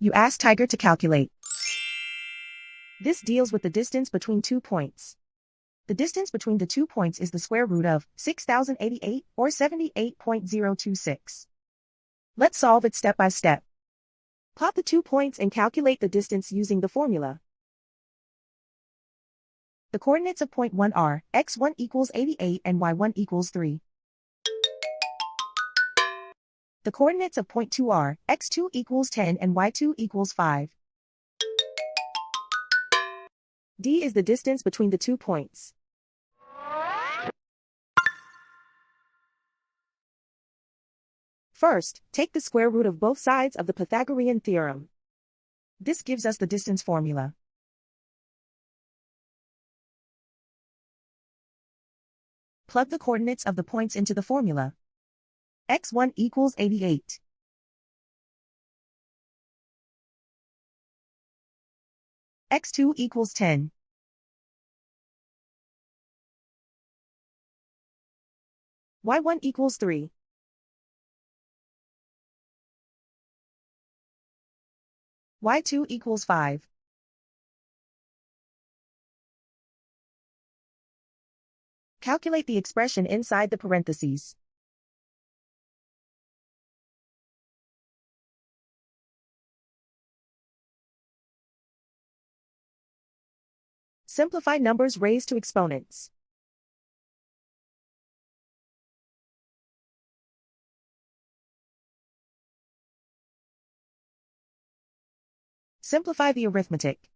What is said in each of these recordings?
You ask Tiger to calculate. This deals with the distance between 2 points. The distance between the 2 points is the square root of 6088 or 78.026. Let's solve it step by step. Plot the 2 points and calculate the distance using the formula. The coordinates of point 1 are x1 equals 88 and y1 equals 3. The coordinates of point 2 are x2 equals 10 and y2 equals 5. D is the distance between the 2 points. First, take the square root of both sides of the Pythagorean theorem. This gives us the distance formula. Plug the coordinates of the points into the formula. x1 equals 88. x2 equals 10. y1 equals 3. y2 equals 5. Calculate the expression inside the parentheses. Simplify numbers raised to exponents. Simplify the arithmetic.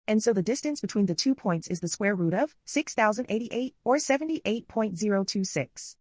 And so the distance between the 2 points is the square root of 6088 or 78.026.